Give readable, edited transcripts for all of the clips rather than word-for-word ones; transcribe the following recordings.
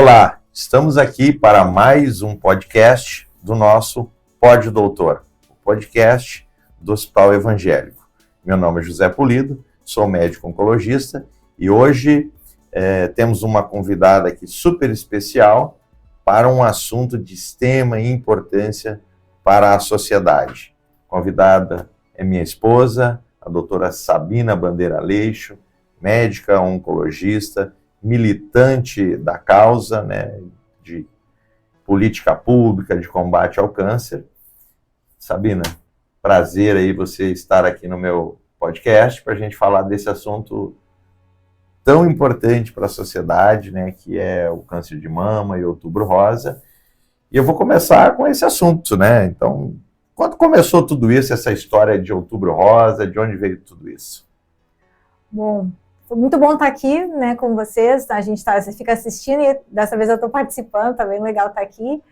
Olá, estamos aqui para mais um podcast do nosso Pod Doutor, o podcast do Hospital Evangélico. Meu nome é José Pulido, sou médico oncologista e hoje temos uma convidada aqui super especial para um assunto de extrema importância para a sociedade. A convidada é minha esposa, a doutora Sabina Bandeira Aleixo, médica oncologista, militante da causa, né, de política pública, de combate ao câncer. Sabina, prazer aí você estar aqui no meu podcast para a gente falar desse assunto tão importante para a sociedade, né, que é o câncer de mama e Outubro Rosa. E eu vou começar com esse assunto, né? Então, quando começou tudo isso, essa história de Outubro Rosa, de onde veio tudo isso? Bom, foi muito bom estar aqui, né, com vocês. Você fica assistindo e dessa vez eu estou participando, tá bem legal estar aqui.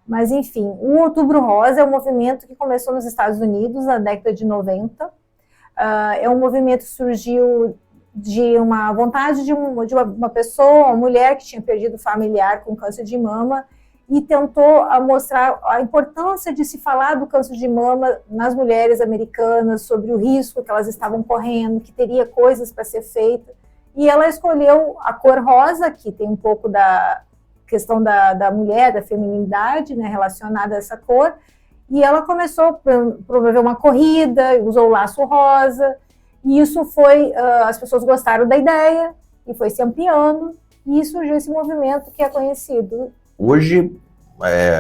Mas, enfim, o Outubro Rosa é um movimento que começou nos Estados Unidos na década de 90. É um movimento que surgiu de uma vontade de uma pessoa, uma mulher que tinha perdido familiar com câncer de mama e tentou mostrar a importância de se falar do câncer de mama nas mulheres americanas, sobre o risco que elas estavam correndo, que teria coisas para ser feita. E ela escolheu a cor rosa, que tem um pouco da questão da mulher, da feminilidade, né, relacionada a essa cor, e ela começou a promover uma corrida, usou o laço rosa, e isso foi, as pessoas gostaram da ideia, e foi se ampliando, e surgiu esse movimento que é conhecido. Hoje,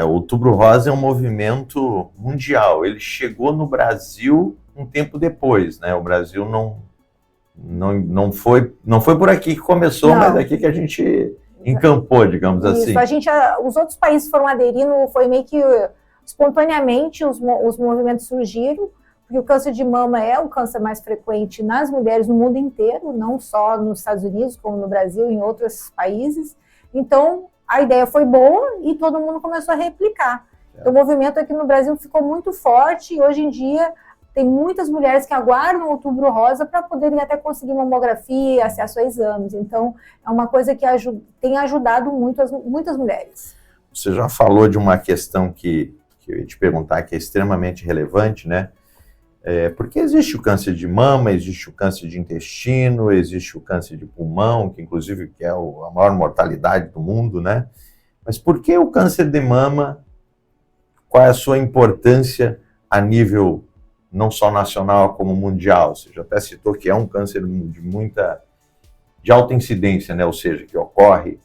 Outubro Rosa é um movimento mundial. Ele chegou no Brasil um tempo depois, né? O Brasil não foi por aqui que começou, não. Mas aqui que a gente encampou, digamos isso, assim. Os outros países foram aderindo, foi meio que espontaneamente os movimentos surgiram, porque o câncer de mama é o câncer mais frequente nas mulheres no mundo inteiro, não só nos Estados Unidos, como no Brasil e em outros países. Então, a ideia foi boa e todo mundo começou a replicar. Então, o movimento aqui no Brasil ficou muito forte e hoje em dia tem muitas mulheres que aguardam o Outubro Rosa para poderem até conseguir mamografia, acesso a exames. Então, é uma coisa que tem ajudado muitas mulheres. Você já falou de uma questão que eu ia te perguntar, que é extremamente relevante, né? Porque existe o câncer de mama, existe o câncer de intestino, existe o câncer de pulmão, que inclusive é a maior mortalidade do mundo, né? Mas por que o câncer de mama? Qual é a sua importância a nível não só nacional como mundial? Você já até citou que é um câncer de alta incidência, né? Ou seja, que ocorre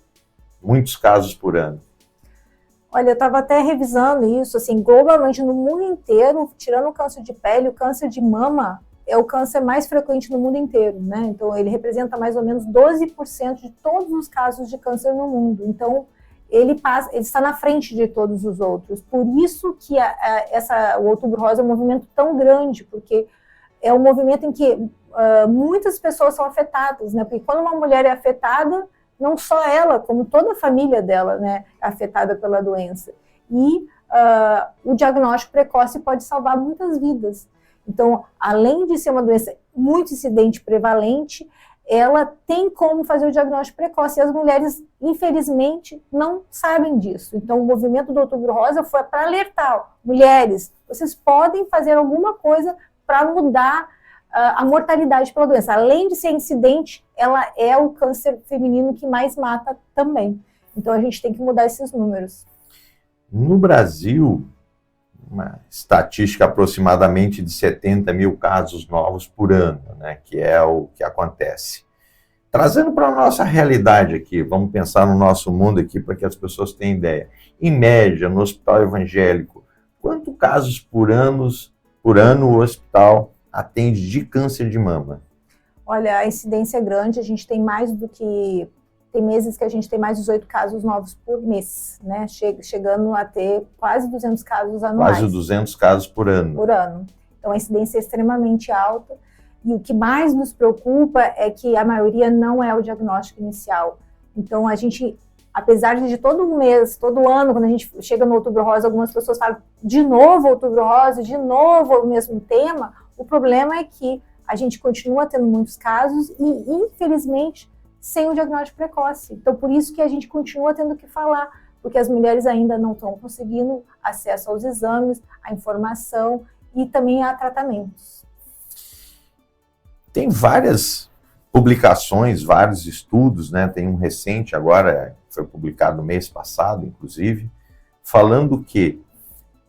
muitos casos por ano. Olha, eu estava até revisando isso, assim, globalmente no mundo inteiro, tirando o câncer de pele, o câncer de mama é o câncer mais frequente no mundo inteiro, né? Então, ele representa mais ou menos 12% de todos os casos de câncer no mundo. Então, ele está na frente de todos os outros. Por isso que o Outubro Rosa é um movimento tão grande, porque é um movimento em que muitas pessoas são afetadas, né? Porque quando uma mulher é afetada, não só ela, como toda a família dela, né, é afetada pela doença. E o diagnóstico precoce pode salvar muitas vidas. Então, além de ser uma doença muito incidente prevalente, ela tem como fazer o diagnóstico precoce. E as mulheres, infelizmente, não sabem disso. Então, o movimento do Outubro Rosa foi para alertar. Mulheres, vocês podem fazer alguma coisa para mudar a mortalidade pela doença. Além de ser incidente, ela é o câncer feminino que mais mata também. Então, a gente tem que mudar esses números. No Brasil, uma estatística aproximadamente de 70 mil casos novos por ano, né, que é o que acontece. Trazendo para a nossa realidade aqui, vamos pensar no nosso mundo aqui para que as pessoas tenham ideia. Em média, no Hospital Evangélico, quantos casos por ano o hospital atende de câncer de mama? Olha, a incidência é grande, a gente tem tem meses que a gente tem mais de 18 casos novos por mês, né? Chegando a ter quase 200 casos anuais. Quase 200 casos por ano. Por ano. Então, a incidência é extremamente alta. E o que mais nos preocupa é que a maioria não é o diagnóstico inicial. Então, a gente, apesar de todo mês, todo ano, quando a gente chega no Outubro Rosa, algumas pessoas falam de novo Outubro Rosa, de novo o mesmo tema. O problema é que a gente continua tendo muitos casos e, infelizmente, sem o diagnóstico precoce. Então, por isso que a gente continua tendo que falar, porque as mulheres ainda não estão conseguindo acesso aos exames, à informação e também a tratamentos. Tem várias publicações, vários estudos, né? Tem um recente agora, foi publicado no mês passado, inclusive, falando que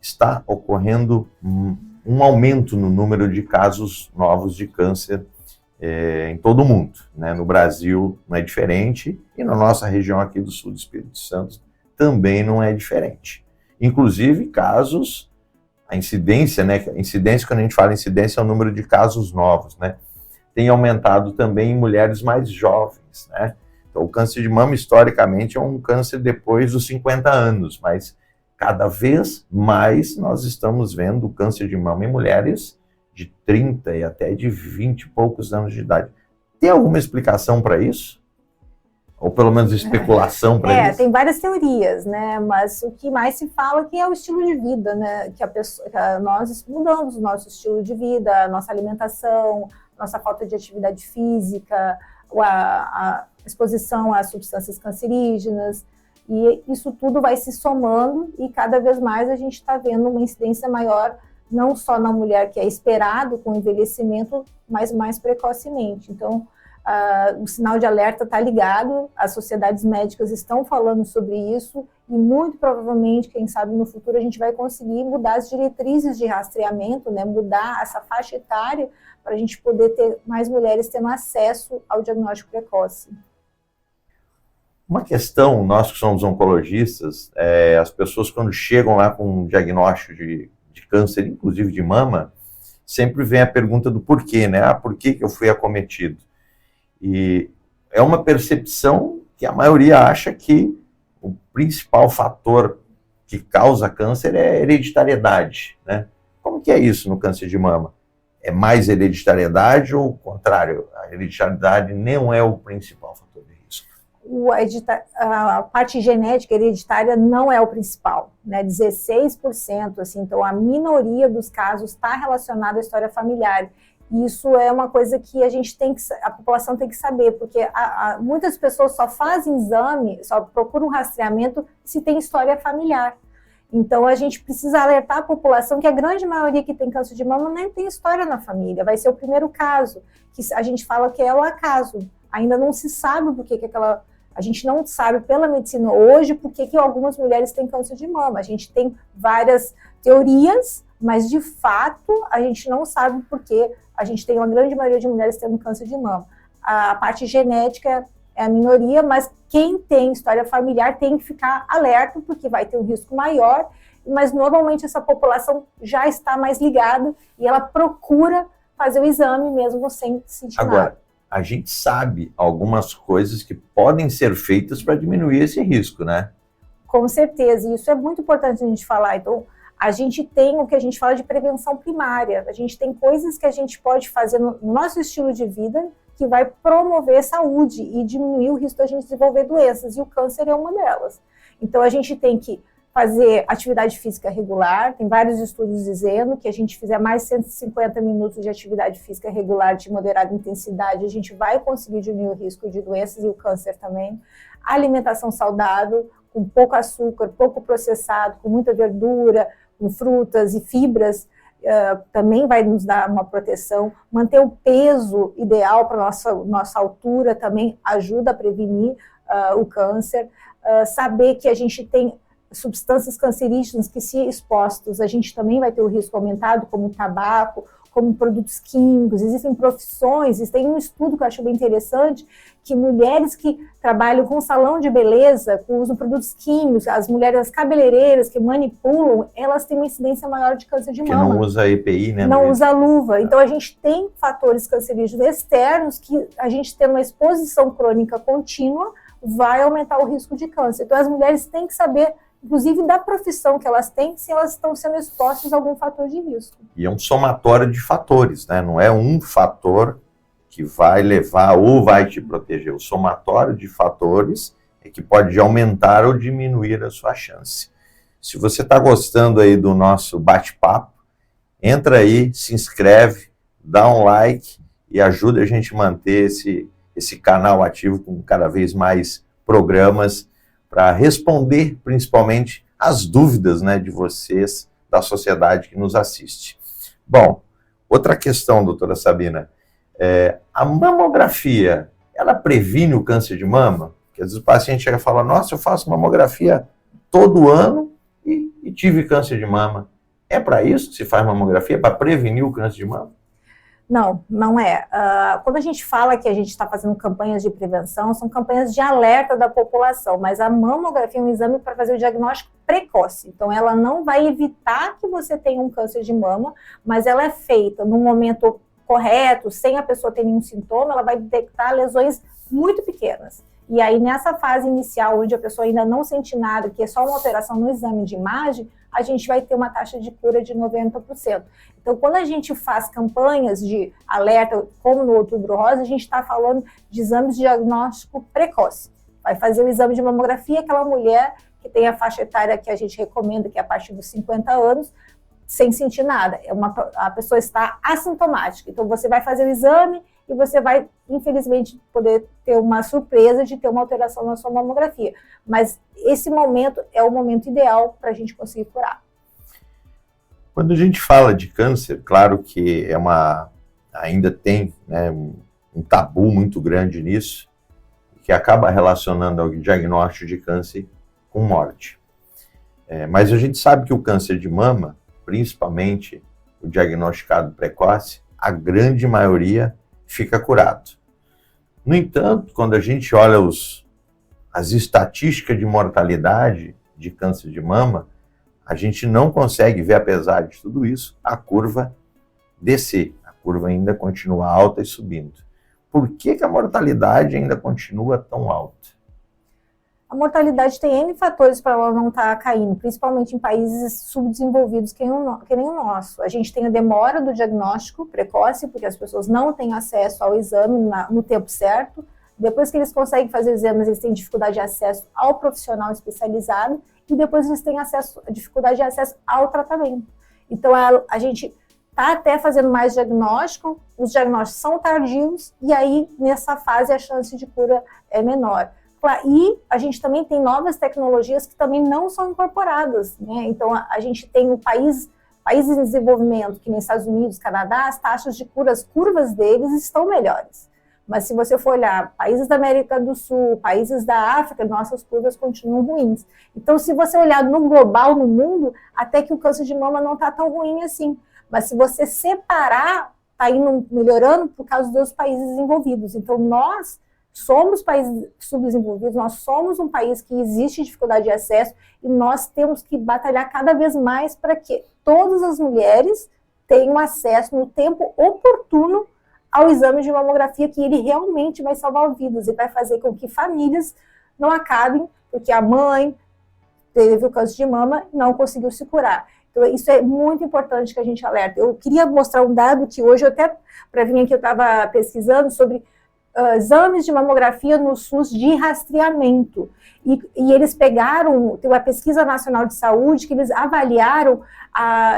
está ocorrendo um aumento no número de casos novos de câncer em todo o mundo, né? No Brasil não é diferente e na nossa região aqui do sul do Espírito Santo também não é diferente. Inclusive casos, a incidência, né? Incidência, quando a gente fala incidência, é o número de casos novos, né? Tem aumentado também em mulheres mais jovens, né? Então, o câncer de mama, historicamente, é um câncer depois dos 50 anos, mas cada vez mais nós estamos vendo o câncer de mama em mulheres de 30 e até de 20 e poucos anos de idade. Tem alguma explicação para isso? Ou pelo menos especulação para isso? Tem várias teorias, né? Mas o que mais se fala que é o estilo de vida, né? Que nós mudamos o nosso estilo de vida, a nossa alimentação, nossa falta de atividade física, a exposição a substâncias cancerígenas, e isso tudo vai se somando e cada vez mais a gente está vendo uma incidência maior, não só na mulher que é esperado com o envelhecimento, mas mais precocemente. Então, o sinal de alerta está ligado, as sociedades médicas estão falando sobre isso e muito provavelmente, quem sabe no futuro, a gente vai conseguir mudar as diretrizes de rastreamento, né, mudar essa faixa etária para a gente poder ter mais mulheres tendo acesso ao diagnóstico precoce. Uma questão, nós que somos oncologistas, as pessoas quando chegam lá com um diagnóstico de câncer, inclusive de mama, sempre vem a pergunta do porquê, né? Por que eu fui acometido? E é uma percepção que a maioria acha que o principal fator que causa câncer é hereditariedade, né? Como que é isso no câncer de mama? É mais hereditariedade ou o contrário? A hereditariedade não é o principal fator de risco? A parte genética hereditária não é o principal, né? 16%, assim, então a minoria dos casos está relacionada à história familiar. Isso é uma coisa que a população tem que saber, porque muitas pessoas só fazem exame, só procuram rastreamento se tem história familiar. Então, a gente precisa alertar a população que a grande maioria que tem câncer de mama nem tem história na família. Vai ser o primeiro caso, que a gente fala que é o acaso. Ainda não se sabe por que a gente não sabe pela medicina hoje por que algumas mulheres têm câncer de mama. A gente tem várias teorias, mas de fato a gente não sabe por que a gente tem uma grande maioria de mulheres tendo câncer de mama. A parte genética é a minoria, mas quem tem história familiar tem que ficar alerta, porque vai ter um risco maior, mas normalmente essa população já está mais ligada e ela procura fazer o exame mesmo sem sentir nada. Agora, a gente sabe algumas coisas que podem ser feitas para diminuir esse risco, né? Com certeza, e isso é muito importante a gente falar. Então, a gente tem o que a gente fala de prevenção primária. A gente tem coisas que a gente pode fazer no nosso estilo de vida que vai promover saúde e diminuir o risco da gente desenvolver doenças, e o câncer é uma delas. Então, a gente tem que fazer atividade física regular, tem vários estudos dizendo que a gente fizer mais 150 minutos de atividade física regular de moderada intensidade, a gente vai conseguir diminuir o risco de doenças e o câncer também. Alimentação saudável, com pouco açúcar, pouco processado, com muita verdura, com frutas e fibras, também vai nos dar uma proteção. Manter o peso ideal para nossa altura também ajuda a prevenir o câncer. Saber que a gente tem substâncias cancerígenas que, se expostos, a gente também vai ter o risco aumentado, como o tabaco, como produtos químicos. Existem profissões, tem um estudo que eu acho bem interessante, que mulheres que trabalham com salão de beleza, que usam produtos químicos, as mulheres, as cabeleireiras que manipulam, elas têm uma incidência maior de câncer de mama. Que não usa EPI, né? Não usa luva. Então, a gente tem fatores cancerígenos externos que a gente tendo uma exposição crônica contínua vai aumentar o risco de câncer. Então, as mulheres têm que saber, inclusive da profissão que elas têm, se elas estão sendo expostas a algum fator de risco. E é um somatório de fatores, né? Não é um fator que vai levar ou vai te proteger. O somatório de fatores é que pode aumentar ou diminuir a sua chance. Se você está gostando aí do nosso bate-papo, entra aí, se inscreve, dá um like e ajuda a gente a manter esse esse canal ativo com cada vez mais programas para responder principalmente as dúvidas, né, de vocês, da sociedade que nos assiste. Bom, outra questão, doutora Sabina, a mamografia, ela previne o câncer de mama? Porque às vezes o paciente chega e fala, nossa, eu faço mamografia todo ano e tive câncer de mama. É para isso que se faz mamografia, para prevenir o câncer de mama? Não, não é. Quando a gente fala que a gente está fazendo campanhas de prevenção, são campanhas de alerta da população, mas a mamografia é um exame para fazer o diagnóstico precoce. Então, ela não vai evitar que você tenha um câncer de mama, mas ela é feita no momento correto, sem a pessoa ter nenhum sintoma, ela vai detectar lesões muito pequenas. E aí, nessa fase inicial, onde a pessoa ainda não sente nada, que é só uma alteração no exame de imagem, a gente vai ter uma taxa de cura de 90%. Então, quando a gente faz campanhas de alerta, como no Outubro Rosa, a gente está falando de exames de diagnóstico precoce. Vai fazer o exame de mamografia, aquela mulher que tem a faixa etária que a gente recomenda, que é a partir dos 50 anos, sem sentir nada. A pessoa está assintomática. Então, você vai fazer o exame e você vai, infelizmente, poder ter uma surpresa de ter uma alteração na sua mamografia. Mas esse momento é o momento ideal para a gente conseguir curar. Quando a gente fala de câncer, claro que ainda tem, né, um tabu muito grande nisso, que acaba relacionando o diagnóstico de câncer com morte. Mas a gente sabe que o câncer de mama, principalmente o diagnosticado precoce, a grande maioria fica curado. No entanto, quando a gente olha as estatísticas de mortalidade de câncer de mama, a gente não consegue ver, apesar de tudo isso, a curva descer. A curva ainda continua alta e subindo. Por que a mortalidade ainda continua tão alta? A mortalidade tem N fatores para ela não estar caindo, principalmente em países subdesenvolvidos que nem o nosso. A gente tem a demora do diagnóstico precoce, porque as pessoas não têm acesso ao exame no tempo certo. Depois que eles conseguem fazer exames, eles têm dificuldade de acesso ao profissional especializado e depois eles têm dificuldade de acesso ao tratamento. Então, a gente está até fazendo mais diagnóstico, os diagnósticos são tardios e aí, nessa fase, a chance de cura é menor. E a gente também tem novas tecnologias que também não são incorporadas, né? Então, a gente tem países em desenvolvimento, que nos Estados Unidos, Canadá, as taxas de cura, as curvas deles estão melhores. Mas se você for olhar países da América do Sul, países da África, nossas curvas continuam ruins. Então, se você olhar no global, no mundo, até que o câncer de mama não está tão ruim assim. Mas se você separar, está indo melhorando por causa dos países desenvolvidos. Então, nós somos países subdesenvolvidos, nós somos um país que existe dificuldade de acesso e nós temos que batalhar cada vez mais para que todas as mulheres tenham acesso no tempo oportuno ao exame de mamografia, que ele realmente vai salvar vidas e vai fazer com que famílias não acabem, porque a mãe teve o câncer de mama e não conseguiu se curar. Então, isso é muito importante que a gente alerta. Eu queria mostrar um dado que hoje, até para vir aqui, eu estava pesquisando sobre exames de mamografia no SUS de rastreamento. E eles pegaram, tem uma pesquisa nacional de saúde, que eles avaliaram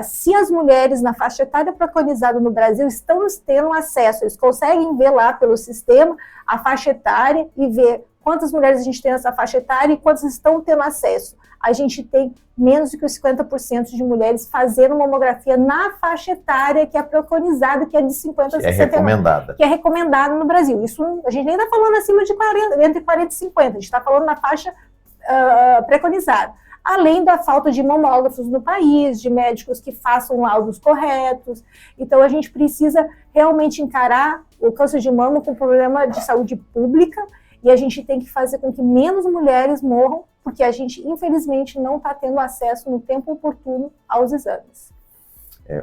se as mulheres na faixa etária preconizada no Brasil estão tendo acesso. Eles conseguem ver lá pelo sistema a faixa etária e ver quantas mulheres a gente tem nessa faixa etária e quantas estão tendo acesso. A gente tem menos do que os 50% de mulheres fazendo mamografia na faixa etária que é preconizada, que é de 50 a 60 anos. Que é recomendada no Brasil. Isso a gente nem está falando acima de 40, entre 40 e 50, a gente está falando na faixa preconizada. Além da falta de mamógrafos no país, de médicos que façam laudos corretos. Então, a gente precisa realmente encarar o câncer de mama como um problema de saúde pública e a gente tem que fazer com que menos mulheres morram, porque a gente, infelizmente, não está tendo acesso no tempo oportuno aos exames.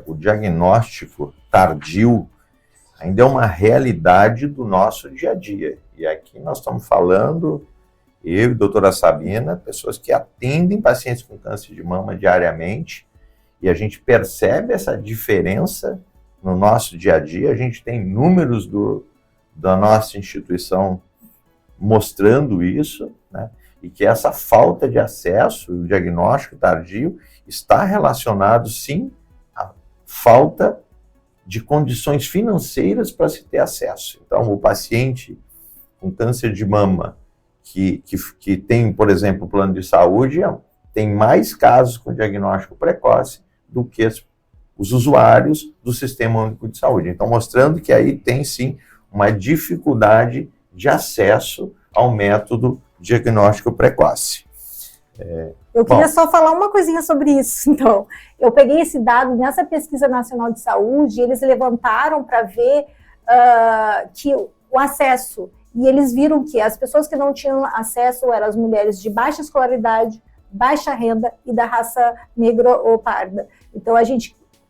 O diagnóstico tardio ainda é uma realidade do nosso dia a dia. E aqui nós estamos falando, eu e a doutora Sabina, pessoas que atendem pacientes com câncer de mama diariamente, e a gente percebe essa diferença no nosso dia a dia. A gente tem números da nossa instituição mostrando isso, né? E que essa falta de acesso, o diagnóstico tardio, está relacionado, sim, à falta de condições financeiras para se ter acesso. Então, o paciente com câncer de mama, que tem, por exemplo, plano de saúde, tem mais casos com diagnóstico precoce do que os usuários do Sistema Único de Saúde. Então, mostrando que aí tem, sim, uma dificuldade de acesso ao método diagnóstico precoce. Eu queria só falar uma coisinha sobre isso, então. Eu peguei esse dado nessa Pesquisa Nacional de Saúde, eles levantaram para ver que o acesso, e eles viram que as pessoas que não tinham acesso eram as mulheres de baixa escolaridade, baixa renda e da raça negra ou parda. Então,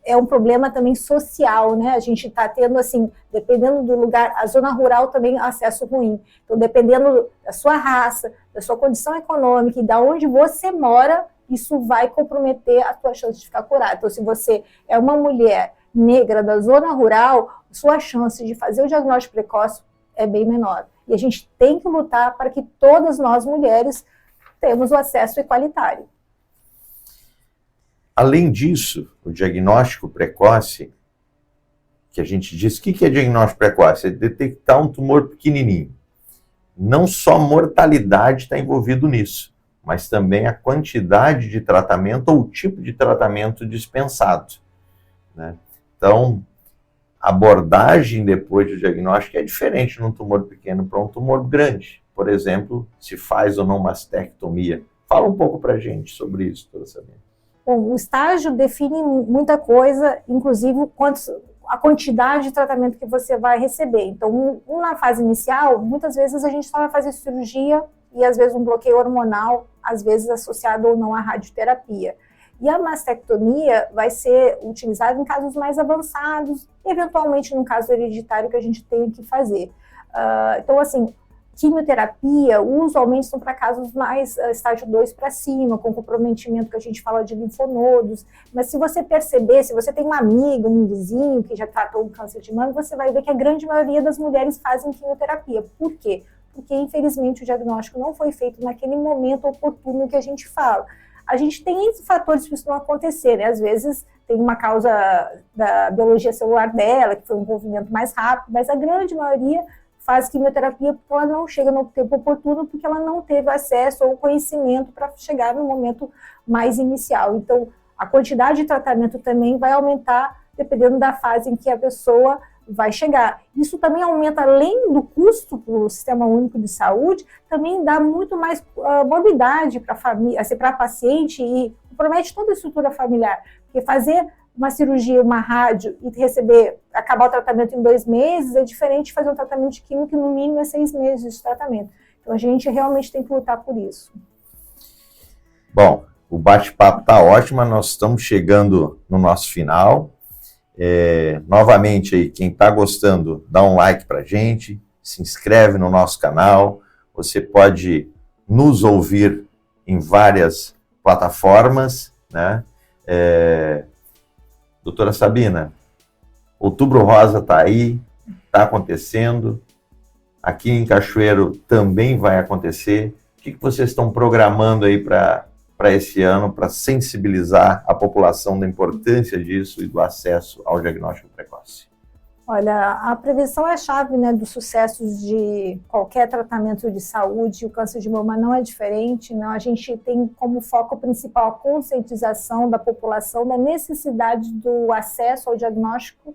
é um problema também social, né? A gente está tendo, assim, dependendo do lugar, a zona rural também acesso ruim. Então, dependendo da sua raça, da sua condição econômica e de onde você mora, isso vai comprometer a sua chance de ficar curada. Então, se você é uma mulher negra da zona rural, sua chance de fazer o diagnóstico precoce é bem menor. E a gente tem que lutar para que todas nós, mulheres, temos o acesso igualitário. Além disso, o diagnóstico precoce, que a gente diz, o que é diagnóstico precoce? É detectar um tumor pequenininho. Não só mortalidade está envolvido nisso, mas também a quantidade de tratamento ou o tipo de tratamento dispensado, né? Então, a abordagem depois do diagnóstico é diferente num tumor pequeno para um tumor grande. Por exemplo, se faz ou não mastectomia. Fala um pouco para a gente sobre isso, doutora Sabina. Bom, o estágio define muita coisa, inclusive a quantidade de tratamento que você vai receber. Então, na fase inicial, muitas vezes a gente só vai fazer cirurgia e às vezes um bloqueio hormonal, às vezes associado ou não à radioterapia. E a mastectomia vai ser utilizada em casos mais avançados, eventualmente num caso hereditário que a gente tem que fazer. Então, assim, quimioterapia, usualmente são para casos mais estágio 2 para cima, com comprometimento que a gente fala de linfonodos. Mas se você perceber, se você tem um amigo, um vizinho que já tratou um câncer de mama, você vai ver que a grande maioria das mulheres fazem quimioterapia. Por quê? Porque, infelizmente, o diagnóstico não foi feito naquele momento oportuno que a gente fala. A gente tem fatores para isso não acontecer, né? Às vezes tem uma causa da biologia celular dela, que foi um envolvimento mais rápido, mas a grande maioria faz quimioterapia porque ela não chega no tempo oportuno, porque ela não teve acesso ou conhecimento para chegar no momento mais inicial. Então, a quantidade de tratamento também vai aumentar dependendo da fase em que a pessoa vai chegar. Isso também aumenta, além do custo para o Sistema Único de Saúde, também dá muito mais morbidade para a família, assim, para a paciente e compromete toda a estrutura familiar. Porque fazer uma cirurgia, uma rádio e acabar o tratamento em 2 meses é diferente de fazer um tratamento de química que no mínimo é 6 meses de tratamento. Então a gente realmente tem que lutar por isso. Bom, o bate-papo está ótimo, nós estamos chegando no nosso final. Novamente aí, quem está gostando, dá um like para a gente, se inscreve no nosso canal. Você pode nos ouvir em várias plataformas, né? Doutora Sabina, Outubro Rosa está aí, está acontecendo. Aqui em Cachoeiro também vai acontecer. O que vocês estão programando aí para esse ano, para sensibilizar a população da importância disso e do acesso ao diagnóstico precoce? Olha, a prevenção é a chave, né, do sucesso de qualquer tratamento de saúde. O câncer de mama não é diferente, né? A gente tem como foco principal a conscientização da população da necessidade do acesso ao diagnóstico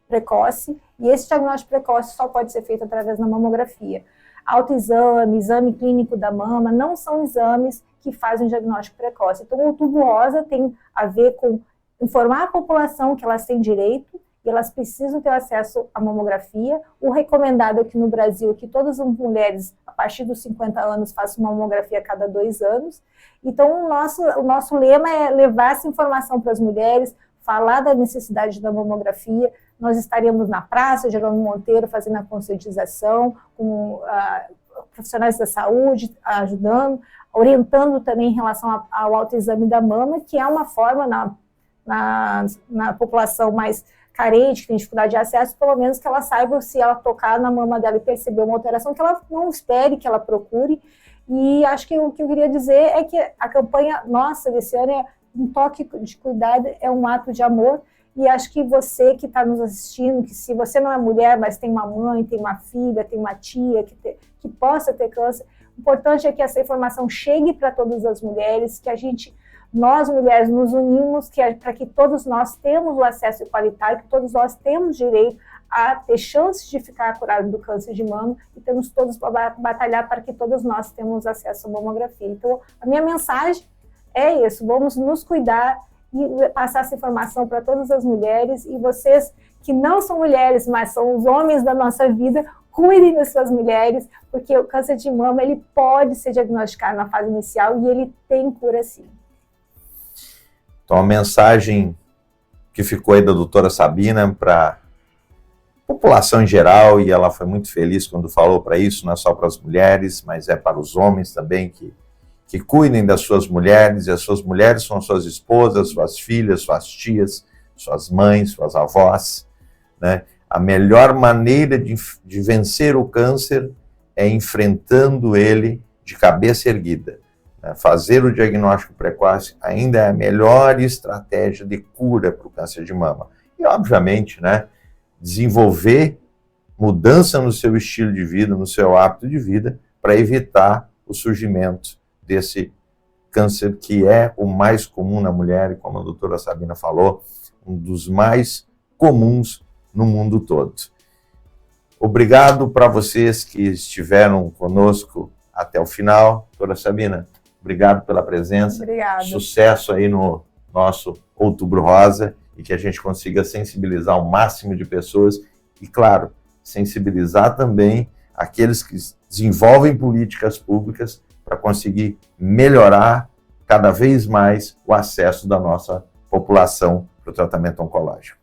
precoce, e esse diagnóstico precoce só pode ser feito através da mamografia. Autoexame, exame clínico da mama, não são exames que fazem o diagnóstico precoce. Então, o Outubro Rosa tem a ver com informar a população que elas têm direito e elas precisam ter acesso à mamografia. O recomendado aqui no Brasil é que todas as mulheres, a partir dos 50 anos, façam uma mamografia a cada 2 anos. Então, o nosso lema é levar essa informação para as mulheres, falar da necessidade da mamografia. Nós estaremos na Praça Jerônimo Monteiro fazendo a conscientização, com profissionais da saúde ajudando, orientando também em relação ao autoexame da mama, que é uma forma na população mais carente, que tem dificuldade de acesso, pelo menos que ela saiba, se ela tocar na mama dela e perceber uma alteração, que ela não espere, que ela procure. E acho que o que eu queria dizer é que a campanha nossa desse ano é um toque de cuidado, é um ato de amor, E acho que você que está nos assistindo, que se você não é mulher, mas tem uma mãe, tem uma filha, tem uma tia que possa ter câncer, o importante é que essa informação chegue para todas as mulheres, que nós mulheres nos unimos para que todos nós temos o acesso igualitário, que todos nós temos direito a ter chances de ficar curado do câncer de mama e temos todos para batalhar para que todos nós tenhamos acesso à mamografia. Então, a minha mensagem é isso, vamos nos cuidar e passar essa informação para todas as mulheres, e vocês que não são mulheres, mas são os homens da nossa vida, cuidem das suas mulheres, porque o câncer de mama ele pode ser diagnosticado na fase inicial e ele tem cura sim. Então, a mensagem que ficou aí da doutora Sabina para a população em geral, e ela foi muito feliz quando falou para isso, não é só para as mulheres, mas é para os homens também, que cuidem das suas mulheres, e as suas mulheres são suas esposas, suas filhas, suas tias, suas mães, suas avós, né? A melhor maneira de vencer o câncer é enfrentando ele de cabeça erguida. Fazer o diagnóstico precoce ainda é a melhor estratégia de cura para o câncer de mama. E, obviamente, né, desenvolver mudança no seu estilo de vida, no seu hábito de vida, para evitar o surgimento desse câncer que é o mais comum na mulher, e como a doutora Sabina falou, um dos mais comuns no mundo todo. Obrigado para vocês que estiveram conosco até o final. Doutora Sabina, obrigado pela presença. Obrigada. Sucesso aí no nosso Outubro Rosa e que a gente consiga sensibilizar o máximo de pessoas e, claro, sensibilizar também aqueles que desenvolvem políticas públicas para conseguir melhorar cada vez mais o acesso da nossa população para o tratamento oncológico.